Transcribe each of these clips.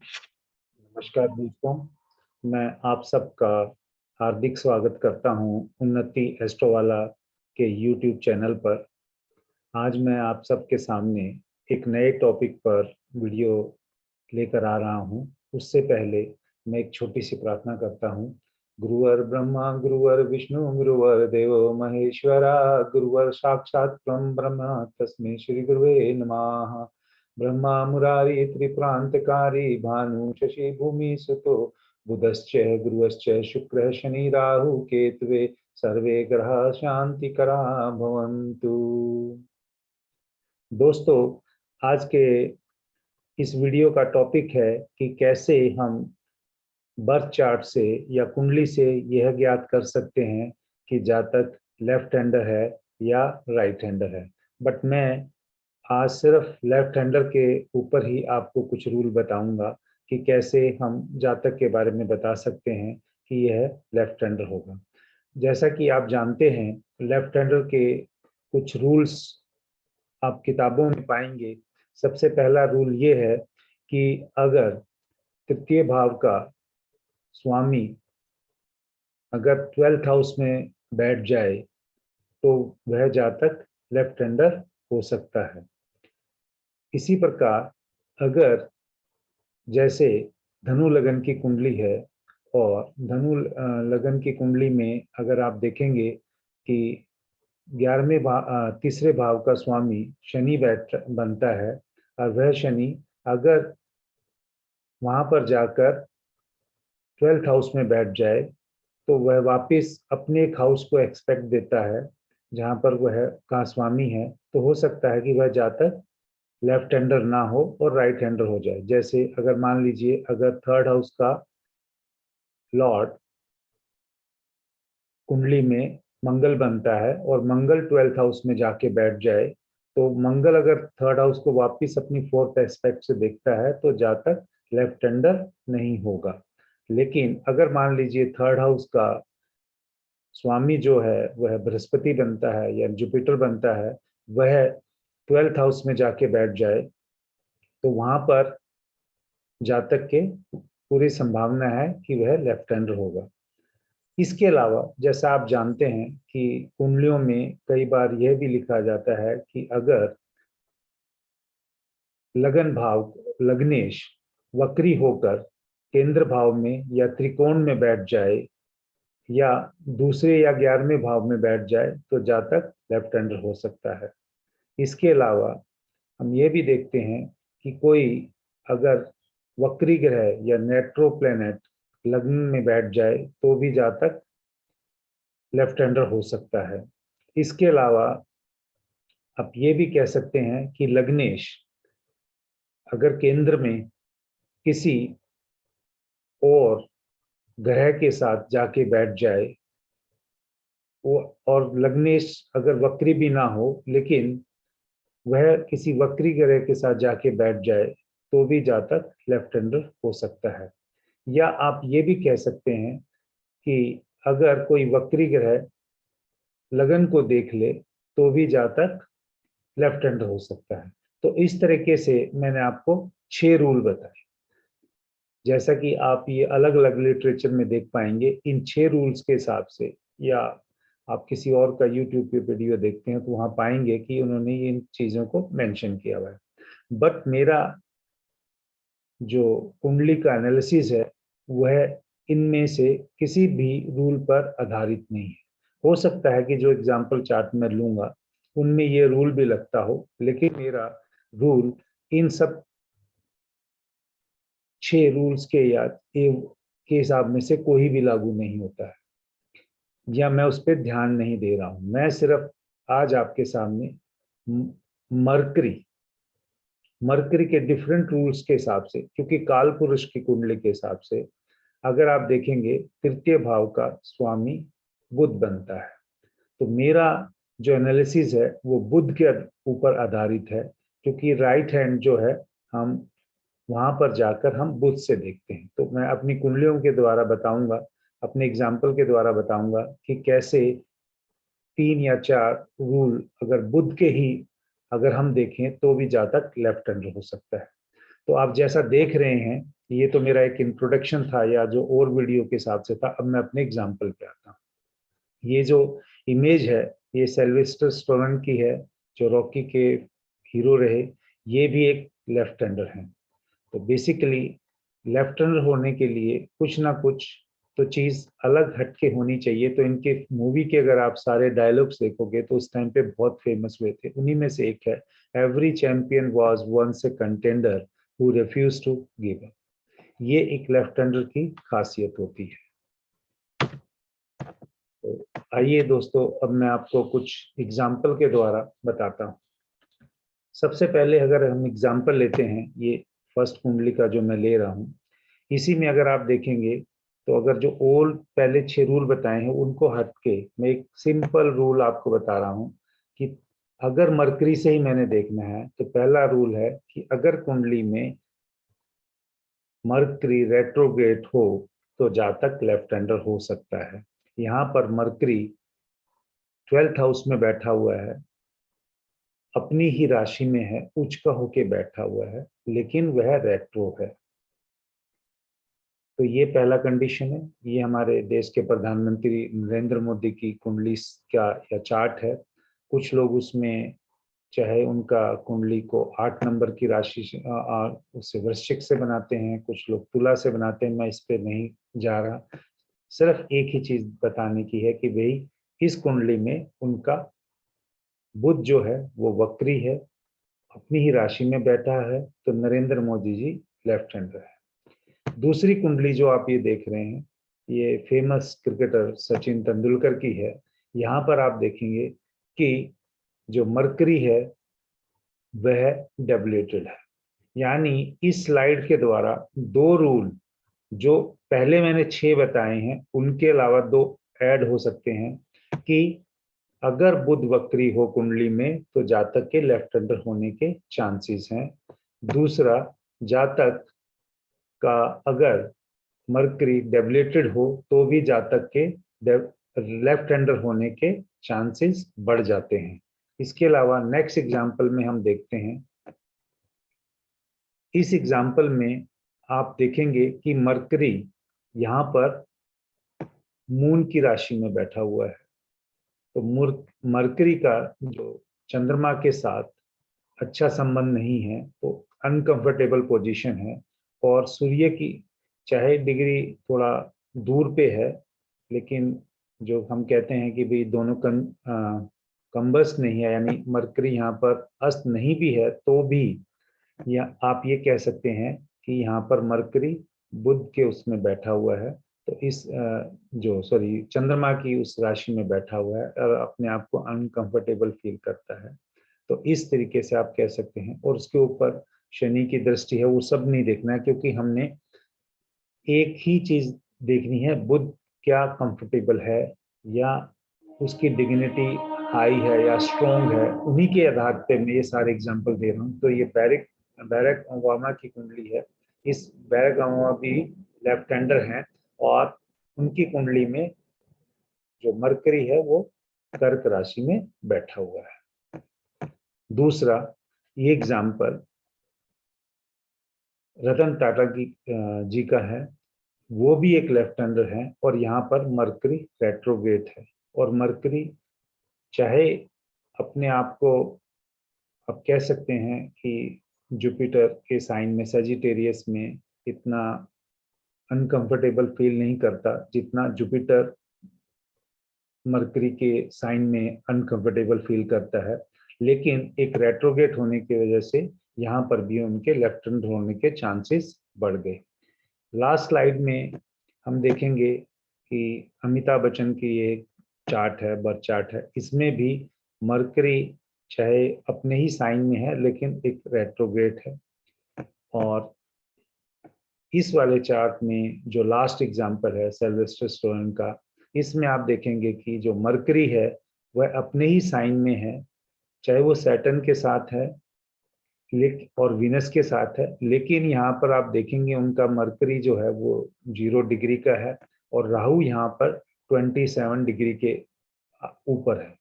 नमस्कार दोस्तों, मैं आप सबका हार्दिक स्वागत करता हूं उन्नति एस्ट्रोवाला के यूट्यूब चैनल पर। आज मैं आप सबके सामने एक नए टॉपिक पर वीडियो लेकर आ रहा हूं। उससे पहले मैं एक छोटी सी प्रार्थना करता हूं। गुरुवर ब्रह्मा गुरुवर विष्णु गुरुवर देवो महेश्वरा, गुरुवर साक्षात् परम ब्रह्म तस्मै श्री गुरुवे नमः। ब्रह्मा मुरारी त्रिप्रांतकारी भानु शशि भूमि सुतो बुधश्च गुरुश्च शुक्र शनि राहु केतवे सर्वे ग्रह शांतिकरा भवन्तु। दोस्तों, आज के इस वीडियो का टॉपिक है कि कैसे हम बर्थ चार्ट से या कुंडली से यह ज्ञात कर सकते हैं कि जातक लेफ्ट हैंडर है या राइट हैंडर है। बट मैं आज सिर्फ लेफ्ट हैंडर के ऊपर ही आपको कुछ रूल बताऊंगा कि कैसे हम जातक के बारे में बता सकते हैं कि यह लेफ्ट हैंडर होगा। जैसा कि आप जानते हैं, लेफ्ट हैंडर के कुछ रूल्स आप किताबों में पाएंगे। सबसे पहला रूल ये है कि अगर तृतीय भाव का स्वामी अगर 12th हाउस में बैठ जाए तो वह जातक लेफ्ट हैंडर हो सकता है। इसी प्रकार अगर जैसे धनु लगन की कुंडली है और धनु लगन की कुंडली में अगर आप देखेंगे कि 3रे भाव का स्वामी शनि बनता है और वह शनि अगर वहां पर जाकर 12th हाउस में बैठ जाए तो वह वापस अपने एक हाउस को एक्सपेक्ट देता है जहां पर वह का स्वामी है। तो हो सकता है कि वह जातक लेफ्ट हैंडर ना हो और राइट हैंडर हो जाए। जैसे अगर मान लीजिए अगर 3rd हाउस का लॉर्ड कुंडली में मंगल बनता है और मंगल 12th हाउस में जाके बैठ जाए तो मंगल अगर 3rd हाउस को वापस अपनी 4th एस्पेक्ट से देखता है तो जातक लेफ्ट हैंडर नहीं होगा। लेकिन अगर मान लीजिए 3rd हाउस का स्वामी जो है वह बृहस्पति बनता है या जुपिटर बनता है, वह 12th हाउस में जाके बैठ जाए तो वहां पर जातक के पूरी संभावना है कि वह लेफ्ट हैंडर होगा। इसके अलावा जैसा आप जानते हैं कि कुंडलियों में कई बार यह भी लिखा जाता है कि अगर लगन भाव लग्नेश वक्री होकर केंद्र भाव में या त्रिकोण में बैठ जाए या दूसरे या 11वें भाव में बैठ जाए तो जातक लेफ्ट हैंडर हो सकता है। इसके अलावा हम ये भी देखते हैं कि कोई अगर वक्री ग्रह या नेट्रो प्लेनेट लग्न में बैठ जाए तो भी जातक लेफ्ट हैंडर हो सकता है। इसके अलावा आप ये भी कह सकते हैं कि लग्नेश अगर केंद्र में किसी और ग्रह के साथ जाके बैठ जाए वो, और लग्नेश अगर वक्री भी ना हो लेकिन वह किसी वक्री ग्रह के साथ जाके बैठ जाए तो भी जातक लेफ्ट हैंडर हो सकता है। या आप ये भी कह सकते हैं कि अगर कोई वक्री ग्रह लगन को देख ले तो भी जातक लेफ्ट हैंडर हो सकता है। तो इस तरीके से मैंने आपको 6 रूल बताए। जैसा कि आप ये अलग अलग लिटरेचर में देख पाएंगे, इन 6 रूल्स के हिसाब से, या आप किसी और का यूट्यूब पे वीडियो देखते हैं तो वहां पाएंगे कि उन्होंने इन चीजों को मेंशन किया हुआ है। बट मेरा जो कुंडली का एनालिसिस है वह इनमें से किसी भी रूल पर आधारित नहीं है। हो सकता है कि जो एग्जाम्पल चार्ट में लूंगा उनमें ये रूल भी लगता हो, लेकिन मेरा रूल इन सब 6 रूल्स के हिसाब में से कोई भी लागू नहीं होता है या मैं उस पर ध्यान नहीं दे रहा हूं। मैं सिर्फ आज आपके सामने मरकरी मरकरी के डिफरेंट रूल्स के हिसाब से, क्योंकि काल पुरुष की कुंडली के हिसाब से अगर आप देखेंगे 3य भाव का स्वामी बुध बनता है तो मेरा जो एनालिसिस है वो बुध के ऊपर आधारित है, क्योंकि राइट हैंड जो है हम वहां पर जाकर हम बुध से देखते हैं। तो मैं अपनी कुंडलियों के द्वारा बताऊंगा, अपने एग्जाम्पल के द्वारा बताऊंगा कि कैसे 3 या 4 रूल अगर बुध के ही अगर हम देखें तो भी जातक लेफ्ट हैंडर हो सकता है। तो आप जैसा देख रहे हैं ये तो मेरा एक इंट्रोडक्शन था या जो और वीडियो के हिसाब से था। अब मैं अपने एग्जाम्पल पे आता हूँ। ये जो इमेज है ये सिल्वेस्टर स्टोलन की है, जो रॉकी के हीरो रहे। ये भी एक लेफ्ट हैंडर हैं। तो बेसिकली लेफ्ट हैंडर होने के लिए कुछ ना कुछ तो चीज अलग हटके होनी चाहिए। तो इनके मूवी के अगर आप सारे डायलॉग्स देखोगे तो उस टाइम पे बहुत फेमस हुए थे। उन्हीं में से एक है, every champion was once a contender who refuse to give up. ये एक लेफ्ट हैंडर की खासियत होती है। तो आइए दोस्तों, अब मैं आपको कुछ एग्जाम्पल के द्वारा बताता हूँ। सबसे पहले अगर हम एग्जाम्पल लेते हैं, ये फर्स्ट कुंडली का जो मैं ले रहा हूँ, इसी में अगर आप देखेंगे तो अगर जो ओल्ड पहले 6 रूल बताए हैं उनको हट के मैं एक सिंपल रूल आपको बता रहा हूँ कि अगर मरकरी से ही मैंने देखना है तो पहला रूल है कि अगर कुंडली में मरकरी रेट्रोग्रेड हो तो जातक लेफ्ट हैंडर हो सकता है। यहाँ पर मरकरी 12th हाउस में बैठा हुआ है, अपनी ही राशि में है, उच्च का होके बैठा हुआ है, लेकिन वह रेट्रो है। तो ये पहला कंडीशन है। ये हमारे देश के प्रधानमंत्री नरेंद्र मोदी की कुंडली का या चार्ट है। कुछ लोग उसमें चाहे उनका कुंडली को 8 नंबर की राशि से उससे वृश्चिक से बनाते हैं, कुछ लोग तुला से बनाते हैं। मैं इस पे नहीं जा रहा, सिर्फ एक ही चीज बताने की है कि भाई इस कुंडली में उनका बुध जो है वो वक्री है, अपनी ही राशि में बैठा है। तो नरेंद्र मोदी जी लेफ्ट हैंडर है। दूसरी कुंडली जो आप ये देख रहे हैं, ये फेमस क्रिकेटर सचिन तेंदुलकर की है। यहाँ पर आप देखेंगे कि जो मरकरी है वह डेबिलेटेड है। यानी इस स्लाइड के द्वारा 2 रूल, जो पहले मैंने 6 बताए हैं उनके अलावा 2 ऐड हो सकते हैं कि अगर बुध वक्री हो कुंडली में तो जातक के लेफ्ट हैंडर होने के चांसेस हैं। दूसरा, जातक का अगर मरकरी डेबिलेटेड हो तो भी जातक के लेफ्ट हैंडर होने के चांसेस बढ़ जाते हैं। इसके अलावा नेक्स्ट एग्जांपल में हम देखते हैं। इस एग्जांपल में आप देखेंगे कि मरकरी यहाँ पर मून की राशि में बैठा हुआ है। तो मरकरी का जो चंद्रमा के साथ अच्छा संबंध नहीं है, तो अनकंफर्टेबल पोजीशन है। और सूर्य की चाहे डिग्री थोड़ा दूर पे है, लेकिन जो हम कहते हैं कि भाई दोनों कंबस्ट नहीं है, यानी मरकरी यहाँ पर अस्त नहीं भी है तो भी या आप ये कह सकते हैं कि यहाँ पर मरकरी बुध के उसमें बैठा हुआ है। तो इस जो सॉरी चंद्रमा की उस राशि में बैठा हुआ है और अपने आप को अनकंफर्टेबल फील करता है। तो इस तरीके से आप कह सकते हैं। और उसके ऊपर शनि की दृष्टि है, वो सब नहीं देखना है, क्योंकि हमने एक ही चीज देखनी है, बुध क्या कंफर्टेबल है या उसकी डिग्निटी हाई है या स्ट्रॉन्ग है। उन्हीं के आधार पे मैं ये सारे एग्जांपल दे रहा हूँ। तो ये बैरक ओबामा की कुंडली है। इस बैरक ओबामा भी लेफ्ट हैंडर हैं और उनकी कुंडली में जो मरकरी है वो कर्क राशि में बैठा हुआ है। दूसरा, ये एग्जाम्पल रतन टाटा की जी का है। वो भी एक लेफ्ट हैंडर हैं और यहाँ पर मरकरी रेट्रोग्रेड है। और मरकरी चाहे अपने आप को आप कह सकते हैं कि जुपिटर के साइन में सजिटेरियस में इतना अनकंफर्टेबल फील नहीं करता जितना जुपिटर मरकरी के साइन में अनकंफर्टेबल फील करता है। लेकिन एक रेट्रोगेट होने की वजह से यहाँ पर भी उनके लेफ्ट हैंड होने के चांसेस बढ़ गए। लास्ट स्लाइड में हम देखेंगे कि अमिताभ बच्चन की ये चार्ट है, बर्थ चार्ट है। इसमें भी मरकरी चाहे अपने ही साइन में है लेकिन एक रेट्रोग्रेड है। और इस वाले चार्ट में जो लास्ट एग्जांपल है सिल्वेस्टर स्टोलन का, इसमें आप देखेंगे कि जो मरकरी है वह अपने ही साइन में है, चाहे वो सैटर्न के साथ है और वीनस के साथ है। लेकिन यहाँ पर आप देखेंगे उनका मरकरी जो है वो 0 डिग्री का है और राहु यहाँ पर 27 डिग्री के ऊपर है,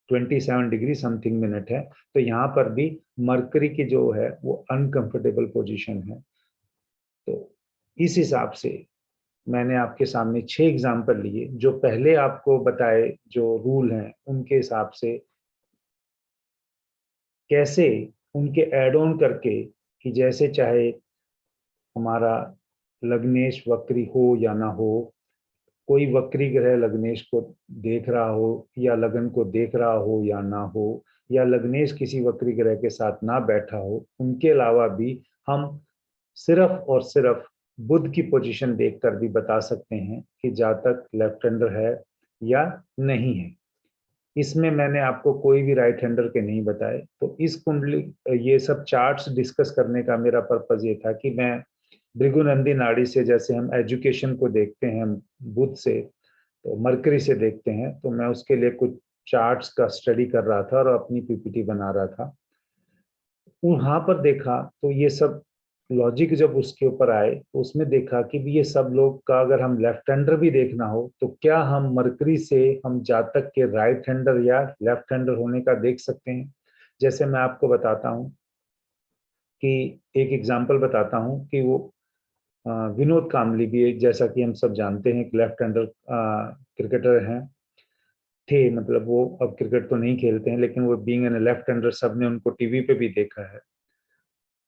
27 डिग्री समथिंग मिनट है। तो यहाँ पर भी मरकरी की जो है वो अनकंफर्टेबल पोजीशन है। तो इस हिसाब से मैंने आपके सामने 6 एग्जाम्पल लिए, जो पहले आपको बताए जो रूल हैं उनके हिसाब से कैसे उनके ऐड ऑन करके, कि जैसे चाहे हमारा लग्नेश वक्री हो या ना हो, कोई वक्री ग्रह लग्नेश को देख रहा हो या लगन को देख रहा हो या ना हो, या लग्नेश किसी वक्री ग्रह के साथ ना बैठा हो, उनके अलावा भी हम सिर्फ और सिर्फ बुध की पोजीशन देखकर भी बता सकते हैं कि जातक लेफ्ट हैंडर है या नहीं है। इसमें मैंने आपको कोई भी राइट हैंडर के नहीं बताए। तो इस कुंडली, ये सब चार्ट्स डिस्कस करने का मेरा पर्पज ये था कि मैं भृगुनंदी नाड़ी से, जैसे हम एजुकेशन को देखते हैं बुध से, तो मरकरी से देखते हैं, तो मैं उसके लिए कुछ चार्ट्स का स्टडी कर रहा था और अपनी पीपीटी बना रहा था। वहां पर देखा तो ये सब लॉजिक जब उसके ऊपर आए तो उसमें देखा कि भी ये सब लोग का अगर हम लेफ्ट हैंडर भी देखना हो तो क्या हम मरकरी से हम जातक के राइट हैंडर या लेफ्ट हैंडर होने का देख सकते हैं। जैसे मैं आपको बताता हूँ कि एक एग्जांपल बताता हूँ कि वो विनोद कामली भी एक, जैसा कि हम सब जानते हैं, कि लेफ्ट हैंडर क्रिकेटर हैं, थे, मतलब वो अब क्रिकेट तो नहीं खेलते हैं, लेकिन वो बीइंग एन लेफ्ट हैंडर सबने उनको टीवी पे भी देखा है।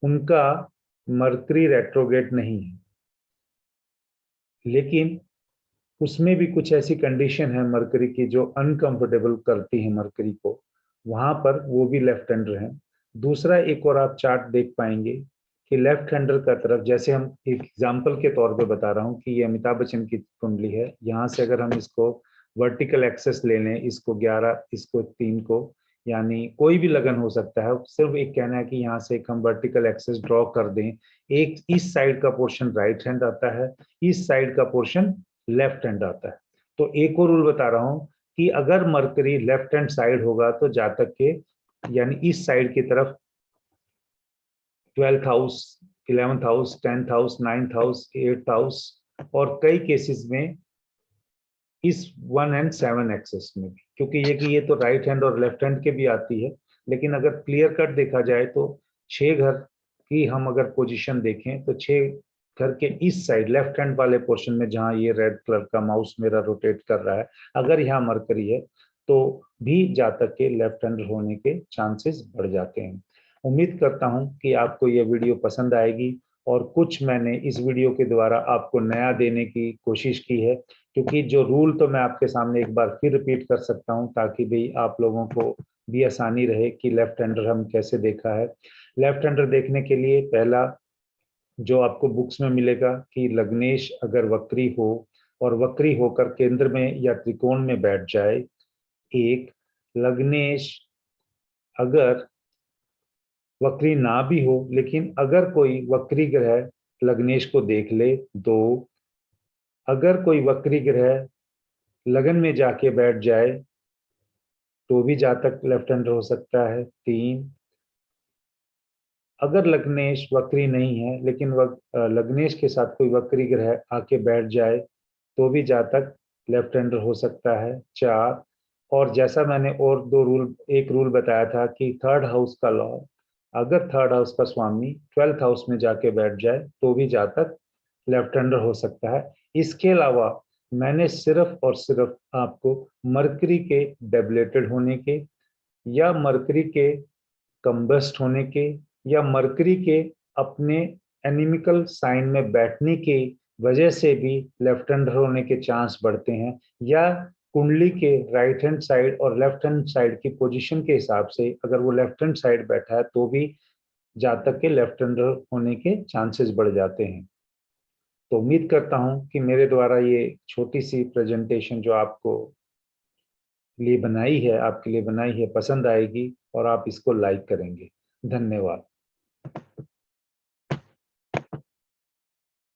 उनका मरकरी रेट्रोगेट नहीं है, लेकिन उसमें भी कुछ ऐसी कंडीशन है मरकरी की जो अनकंफर्टेबल करती है मरकरी को, वहां पर वो भी लेफ्ट हैंडर हैं। दूसरा एक और आप चार्ट देख पाएंगे कि लेफ्ट हैंडर का तरफ, जैसे हम एक एग्जांपल के तौर पे बता रहा हूँ कि ये अमिताभ बच्चन की कुंडली है, यहाँ से अगर हम इसको वर्टिकल एक्सेस ले लें, इसको 11, इसको 3 को, यानी कोई भी लगन हो सकता है, सिर्फ एक कहना है कि यहाँ से एक हम वर्टिकल एक्सेस ड्रॉ कर दें, एक इस साइड का पोर्शन राइट हैंड आता है, इस साइड का पोर्शन लेफ्ट हैंड आता है। तो एक और रूल बता रहा हूं कि अगर मरकरी लेफ्ट हैंड साइड होगा तो जातक के, यानी इस साइड की तरफ 12th house, 11th house, 10th house, 9th house, 8th house, और कई केसेस में इस 1 एंड 7 एक्सेस में भी, क्योंकि ये तो राइट हैंड और लेफ्ट हैंड के भी आती है, लेकिन अगर क्लियर कट देखा जाए तो 6 घर की हम अगर पोजीशन देखें तो 6 घर के इस साइड लेफ्ट हैंड वाले पोर्शन में, जहां ये रेड कलर का माउस मेरा रोटेट कर रहा है, अगर यहाँ मरकरी है तो भी जातक के लेफ्ट हैंड होने के चांसेस बढ़ जाते हैं। उम्मीद करता हूं कि आपको ये वीडियो पसंद आएगी, और कुछ मैंने इस वीडियो के द्वारा आपको नया देने की कोशिश की है, क्योंकि जो रूल तो मैं आपके सामने एक बार फिर रिपीट कर सकता हूं ताकि भी आप लोगों को भी आसानी रहे कि लेफ्ट हैंडर हम कैसे देखा है। लेफ्ट हैंडर देखने के लिए पहला जो आपको बुक्स में मिलेगा कि लग्नेश अगर वक्री हो और वक्री होकर केंद्र में या त्रिकोण में बैठ जाए, एक, लग्नेश अगर वक्री ना भी हो लेकिन अगर कोई वक्री ग्रह लग्नेश को देख ले, दो, अगर कोई वक्री ग्रह लगन में जाके बैठ जाए तो भी जातक लेफ्ट हैंडर हो सकता है, तीन, अगर लग्नेश वक्री नहीं है लेकिन लग्नेश के साथ कोई वक्री ग्रह आके बैठ जाए तो भी जातक लेफ्ट हैंडर हो सकता है, चार, और जैसा मैंने और दो रूल, एक रूल बताया था कि थर्ड हाउस का लॉ, अगर थर्ड हाउस का स्वामी 12th हाउस में जाके बैठ जाए तो भी जातक लेफ्ट हैंडर हो सकता है। इसके अलावा मैंने सिर्फ और सिर्फ आपको मरकरी के डेबलेटेड होने के, या मरकरी के कंबस्ट होने के, या मरकरी के अपने एनिमिकल साइन में बैठने की वजह से भी लेफ्ट हैंडर होने के चांस बढ़ते हैं, या कुंडली के राइट हैंड साइड और लेफ्ट हैंड साइड की पोजीशन के हिसाब से अगर वो लेफ्ट हैंड साइड बैठा है तो भी जातक के लेफ्ट हैंडर होने के चांसेस बढ़ जाते हैं। तो उम्मीद करता हूं कि मेरे द्वारा ये छोटी सी प्रेजेंटेशन जो आपको लिए बनाई है, आपके लिए बनाई है, पसंद आएगी और आप इसको लाइक करेंगे। धन्यवाद।